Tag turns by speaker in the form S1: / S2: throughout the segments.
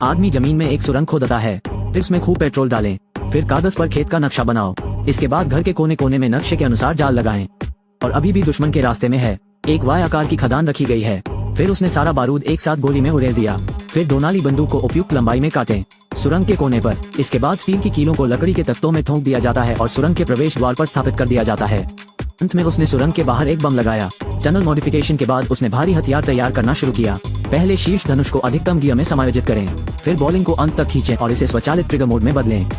S1: आदमी जमीन में एक सुरंग खोदता है, फिर उसमें खूब पेट्रोल डालें, फिर कागज पर खेत का नक्शा बनाओ, इसके बाद घर के कोने कोने में नक्शे के अनुसार जाल लगाएं। और अभी भी दुश्मन के रास्ते में है। एक वाय आकार की खदान रखी गई है, फिर उसने सारा बारूद एक साथ गोली में उड़ेल दिया, फिर दोनाली बंदूक को उपयुक्त लंबाई में काटें सुरंग के कोने पर। इसके बाद स्टील की कीलों को लकड़ी के तख्तों में ठोक दिया जाता है और सुरंग के प्रवेश द्वार पर स्थापित कर दिया जाता है। अंत में उसने सुरंग के बाहर एक बम लगाया। टनल मॉडिफिकेशन के बाद उसने भारी हथियार तैयार करना शुरू किया। पहले शीर्ष धनुष को अधिकतम गियर में समायोजित करें, फिर बॉलिंग को अंत तक खींचें और इसे स्वचालित ट्रिगर मोड में बदलें।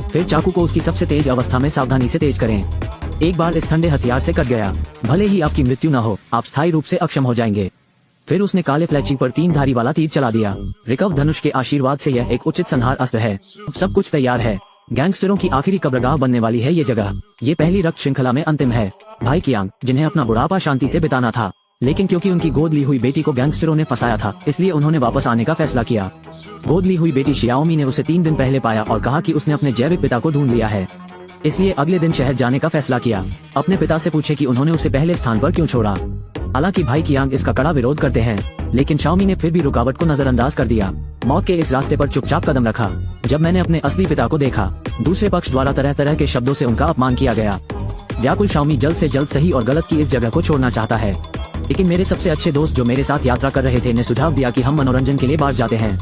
S1: फिर चाकू को उसकी सबसे तेज अवस्था में सावधानी से तेज करें। एक बार इस ठंडे हथियार से कट गया, भले ही आपकी मृत्यु न हो, आप स्थायी रूप से अक्षम हो जाएंगे। फिर उसने काले फ्लैचिंग पर 3 धारी वाला तीर चला दिया। रिकव धनुष के आशीर्वाद से यह एक उचित संहार अस्त्र है। सब कुछ तैयार है। गैंगस्टरों की आखिरी कब्रगाह बनने वाली है ये जगह। ये पहली रक्त श्रृंखला में अंतिम है। भाई कियांग, जिन्हें अपना बुढ़ापा शांति से बिताना था, लेकिन क्योंकि उनकी गोद ली हुई बेटी को गैंगस्टरों ने फंसाया था, इसलिए उन्होंने वापस आने का फैसला किया। गोद ली हुई बेटी शियाओमी ने उसे 3 दिन पहले पाया और कहा कि उसने अपने जैविक पिता को ढूंढ लिया है, इसलिए अगले दिन शहर जाने का फैसला किया। अपने पिता से पूछे कि उन्होंने उसे पहले स्थान पर क्यों छोड़ा। हालांकि भाई कियांग इसका कड़ा विरोध करते हैं, लेकिन शाओमी ने फिर भी रुकावट को नजरअंदाज कर दिया। मौत के इस रास्ते पर चुपचाप कदम रखा। जब मैंने अपने असली पिता को देखा, दूसरे पक्ष द्वारा तरह तरह के शब्दों से उनका अपमान किया गया। व्याकुल शाओमी जल्द से जल्द सही और गलत की इस जगह को छोड़ना चाहता है, लेकिन मेरे सबसे अच्छे दोस्त जो मेरे साथ यात्रा कर रहे थे ने सुझाव दिया कि हम मनोरंजन के लिए बाहर जाते हैं।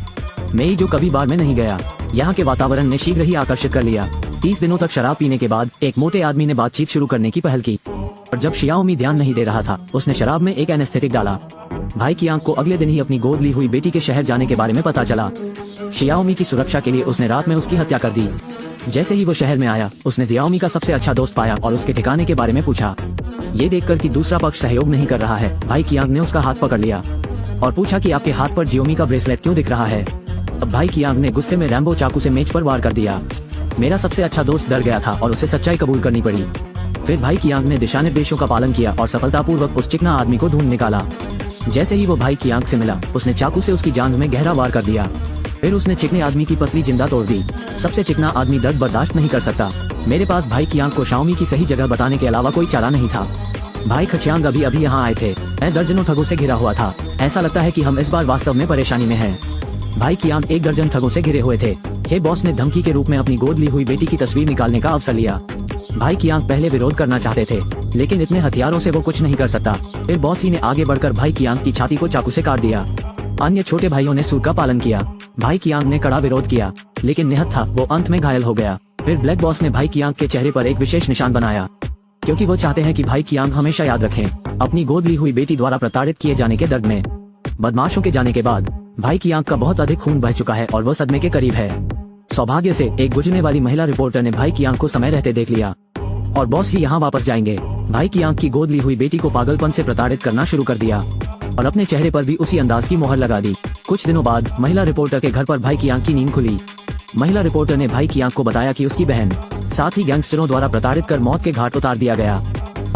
S1: मैं जो कभी बार में नहीं गया, यहाँ के वातावरण ने शीघ्र ही आकर्षित कर लिया। 30 दिनों तक शराब पीने के बाद एक मोटे आदमी ने बातचीत शुरू करने की पहल की, और जब शियाओमी ध्यान नहीं दे रहा था, उसने शराब में एक एनेस्थेटिक डाला। भाई कियांग को अगले दिन ही अपनी गोद ली हुई बेटी के शहर जाने के बारे में पता चला। शियाओमी की सुरक्षा के लिए उसने रात में उसकी हत्या कर दी। जैसे ही वो शहर में आया, उसने जियाओमी का सबसे अच्छा दोस्त पाया और उसके ठिकाने के बारे में पूछा। ये देखकर कि दूसरा पक्ष सहयोग नहीं कर रहा है, भाई कियांग ने उसका हाथ पकड़ लिया और पूछा कि आपके हाथ पर जियोमी का ब्रेसलेट क्यों दिख रहा है। अब भाई कियांग ने गुस्से में रैम्बो चाकू से मेज पर वार कर दिया। मेरा सबसे अच्छा दोस्त डर गया था और उसे सच्चाई कबूल करनी पड़ी। फिर भाई कियांग ने दिशा निर्देशों का पालन किया और सफलतापूर्वक उस चिकना आदमी को ढूंढ निकाला। जैसे ही वो भाई कियांग से मिला, उसने चाकू से उसकी जांघ में गहरा वार कर दिया। फिर उसने चिकने आदमी की पसली जिंदा तोड़ दी। सबसे चिकना आदमी दर्द बर्दाश्त नहीं कर सकता। मेरे पास भाई कियांग को शाओमी की सही जगह बताने के अलावा कोई चारा नहीं था। भाई खचियांग अभी अभी यहाँ आए थे। मैं दर्जनों ठगों से घिरा हुआ था। ऐसा लगता है कि हम इस बार वास्तव में परेशानी में हैं। भाई कियांग 1 दर्जन ठगों से घिरे हुए थे। हे बॉस ने धमकी के रूप में अपनी गोद ली हुई बेटी की तस्वीर निकालने का अवसर लिया। भाई कियांग पहले विरोध करना चाहते थे, लेकिन इतने हथियारों से वो कुछ नहीं कर सकता। फिर बॉस ही ने आगे बढ़कर भाई कियांग की छाती को चाकू से काट दिया। अन्य छोटे भाइयों ने सूर का पालन किया। भाई कियांग ने कड़ा विरोध किया, लेकिन निहत्था था, वो अंत में घायल हो गया। फिर ब्लैक बॉस ने भाई कियांग के चेहरे पर एक विशेष निशान बनाया, क्योंकि वो चाहते हैं कि भाई कियांग हमेशा याद रखें अपनी गोद ली हुई बेटी द्वारा प्रताड़ित किए जाने के दर्द में। बदमाशों के जाने के बाद भाई कियांग का बहुत अधिक खून बह चुका है और वो सदमे के करीब है। सौभाग्य से एक गुजरने वाली महिला रिपोर्टर ने भाई कियांग को समय रहते देख लिया और बॉस ही यहाँ वापस जाएंगे। भाई कियांग की गोद ली हुई बेटी को पागलपन से प्रताड़ित करना शुरू कर दिया और अपने चेहरे पर भी उसी अंदाज की मोहर लगा दी। कुछ दिनों बाद महिला रिपोर्टर के घर पर भाई कियांग की नींद खुली। महिला रिपोर्टर ने भाई कियांग को बताया कि उसकी बहन साथ ही गैंगस्टरों द्वारा प्रताड़ित कर मौत के घाट उतार दिया गया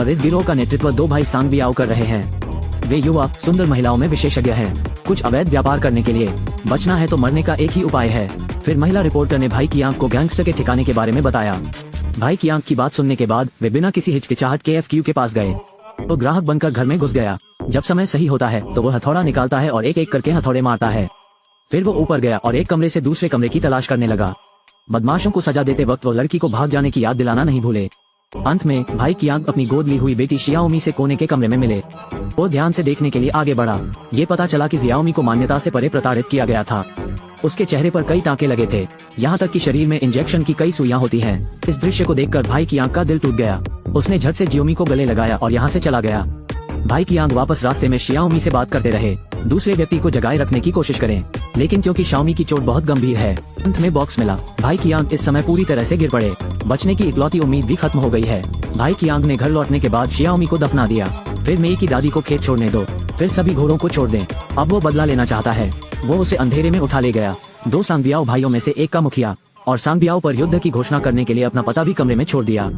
S1: और इस गिरोह का नेतृत्व 2 भाई सांग बियाओ कर रहे हैं। वे युवा सुंदर महिलाओं में विशेषज्ञ हैं। कुछ अवैध व्यापार करने के लिए बचना है तो मरने का एक ही उपाय है। फिर महिला रिपोर्टर ने भाई कियांग को गैंगस्टर के ठिकाने के बारे में बताया। भाई कियांग की बात सुनने के बाद वे बिना किसी हिचकिचाहट के FQ के पास गए। वो ग्राहक बनकर घर में घुस गया। जब समय सही होता है तो वो हथौड़ा निकालता है और एक एक करके हथौड़े मारता है। फिर वो ऊपर गया और एक कमरे से दूसरे कमरे की तलाश करने लगा। बदमाशों को सजा देते वक्त वो लड़की को भाग जाने की याद दिलाना नहीं भूले। अंत में भाई कियांग अपनी गोद ली हुई बेटी शियाओमी से कोने के कमरे में मिले। वो ध्यान से देखने के लिए आगे बढ़ा। ये पता चला कि जियाओमी को मान्यता से परे प्रताड़ित किया गया था। उसके चेहरे पर कई टाँके लगे थे, यहाँ तक कि शरीर में इंजेक्शन की कई सुइयां होती हैं। इस दृश्य को देखकर भाई कियांग का दिल टूट गया। उसने झट से जियोमी को गले लगाया और यहाँ से चला गया। भाई कियांग वापस रास्ते में शियाओमी से बात करते रहे, दूसरे व्यक्ति को जगाए रखने की कोशिश करें, लेकिन क्योंकि शाओमी की चोट बहुत गंभीर है, अंत में बॉक्स मिला। भाई कियांग इस समय पूरी तरह से गिर पड़े। बचने की इकलौती उम्मीद भी खत्म हो गई है। भाई कियांग ने घर लौटने के बाद शियाओमी को दफना दिया। फिर मेई की दादी को खेत छोड़ने दो, फिर सभी घोड़ों को छोड़ दें। अब वो बदला लेना चाहता है। वो उसे अंधेरे में उठा ले गया। 2 सांगबियाओ भाइयों में से एक का मुखिया और सांगबियाओ पर युद्ध की घोषणा करने के लिए अपना पता भी कमरे में छोड़ दिया।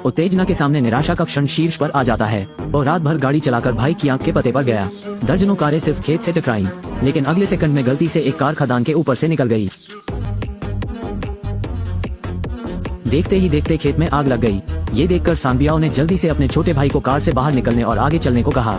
S1: उत्तेजना के सामने निराशा का क्षण शीर्ष पर आ जाता है। वो रात भर गाड़ी चलाकर भाई कियांग के पते पर गया। दर्जनों कारें सिर्फ खेत से टकराईं, लेकिन अगले सेकंड में गलती से एक कार खदान के ऊपर से निकल गई। देखते ही देखते खेत में आग लग गई। ये देखकर सांगबियाओ ने जल्दी से अपने छोटे भाई को कार से बाहर निकलने और आगे चलने को कहा।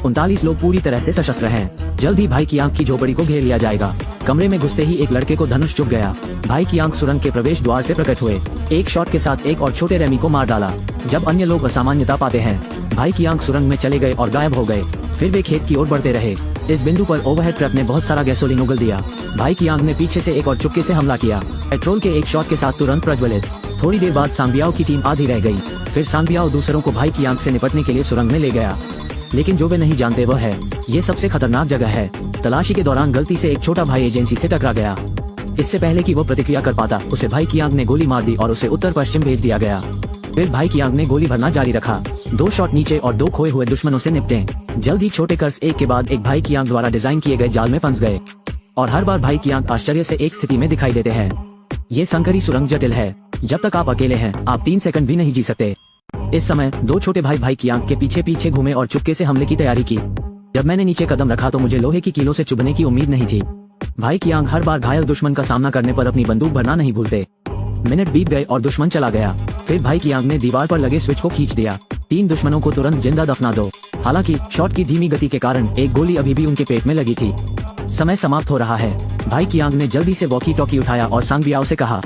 S1: 39 लोग पूरी तरह से सशस्त्र हैं। जल्द ही भाई कियांग की झोपड़ी को घेर लिया जाएगा। कमरे में घुसते ही एक लड़के को धनुष चुभ गया। भाई की आंख सुरंग के प्रवेश द्वार से प्रकट हुए, एक शॉट के साथ एक और छोटे रेमी को मार डाला। जब अन्य लोग असामान्यता पाते हैं, भाई की आंख सुरंग में चले गए और गायब हो गए। फिर वे खेत की ओर बढ़ते रहे। इस बिंदु पर ओवरहेड ट्रक ने बहुत सारा गैसोलीन उगल दिया। भाई की आंख ने पीछे से एक और चुपके से हमला किया, पेट्रोल के एक शॉट के साथ तुरंत प्रज्वलित। थोड़ी देर बाद सांगबियाओ की टीम आधी रह गई। फिर सांगबियाओ दूसरों को भाई की आंख से निपटने के लिए सुरंग में ले गया, लेकिन जो वे नहीं जानते वह है ये सबसे खतरनाक जगह है। तलाशी के दौरान गलती से एक छोटा भाई एजेंसी से टकरा गया। इससे पहले कि वो प्रतिक्रिया कर पाता, उसे भाई की आंख ने गोली मार दी और उसे उत्तर पश्चिम भेज दिया गया। फिर भाई की आंख ने गोली भरना जारी रखा। 2 शॉट नीचे और 2 खोए हुए दुश्मनों से निपटे। जल्द ही छोटे कर्स एक के बाद एक भाई की आंख द्वारा डिजाइन किए गए जाल में फंस गए, और हर बार भाई की आंख आश्चर्य से एक स्थिति में दिखाई देते हैं। ये संकरी सुरंग जटिल है। जब तक आप अकेले हैं, आप 3 सेकंड भी नहीं जी सकते। इस समय 2 छोटे भाई की आंख के पीछे पीछे घूमे और चुपके से हमले की तैयारी की। जब मैंने नीचे कदम रखा तो मुझे लोहे की कीलों से चुभने की उम्मीद नहीं थी। भाई की आंख हर बार घायल दुश्मन का सामना करने पर अपनी बंदूक भरना नहीं भूलते। मिनट बीत गए और दुश्मन चला गया। फिर भाई की आंख ने दीवार पर लगे स्विच को खींच दिया। 3 दुश्मनों को तुरंत जिंदा दफना दो। हालांकि शॉट की धीमी गति के कारण एक गोली अभी भी उनके पेट में लगी थी। समय समाप्त हो रहा है। भाई की आंख ने जल्दी से वॉकी टॉकी उठाया और सांगबियाओ से कहा,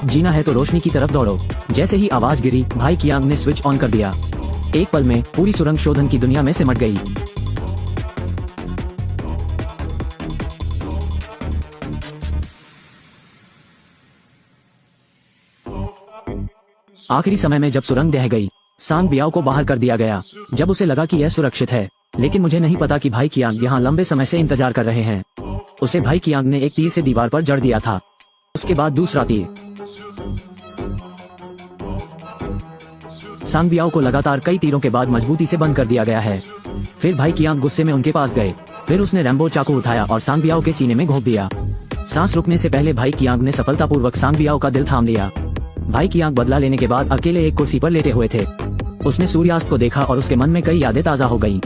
S1: जीना है तो रोशनी की तरफ दौड़ो। जैसे ही आवाज गिरी, भाई की आंख ने स्विच ऑन कर दिया। एक पल में पूरी सुरंग शोधन की दुनिया में सिमट गई। आखिरी समय में जब सुरंग ढह गई, सांगबियाओ को बाहर कर दिया गया। जब उसे लगा कि यह सुरक्षित है, लेकिन मुझे नहीं पता कि भाई की आंख यहाँ लंबे समय से इंतजार कर रहे हैं। उसे भाई की आंख ने एक तीर से दीवार पर जड़ दिया था, उसके बाद दूसरा तीर। सांगबियाओ को लगातार कई तीरों के बाद मजबूती से बंद कर दिया गया है। फिर भाई की आंख गुस्से में उनके पास गए। फिर उसने रैम्बो चाकू उठाया और सांगबियाओ के सीने में घोंप दिया। सांस रुकने से पहले भाई की आंख ने सफलतापूर्वक सांगबियाओ का दिल थाम लिया। भाई की आंख बदला लेने के बाद अकेले एक कुर्सी पर लेटे हुए थे। उसने सूर्यास्त को देखा और उसके मन में कई यादें ताजा हो गई।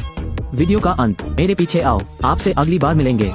S1: वीडियो का अंत। मेरे पीछे आओ, आपसे अगली बार मिलेंगे।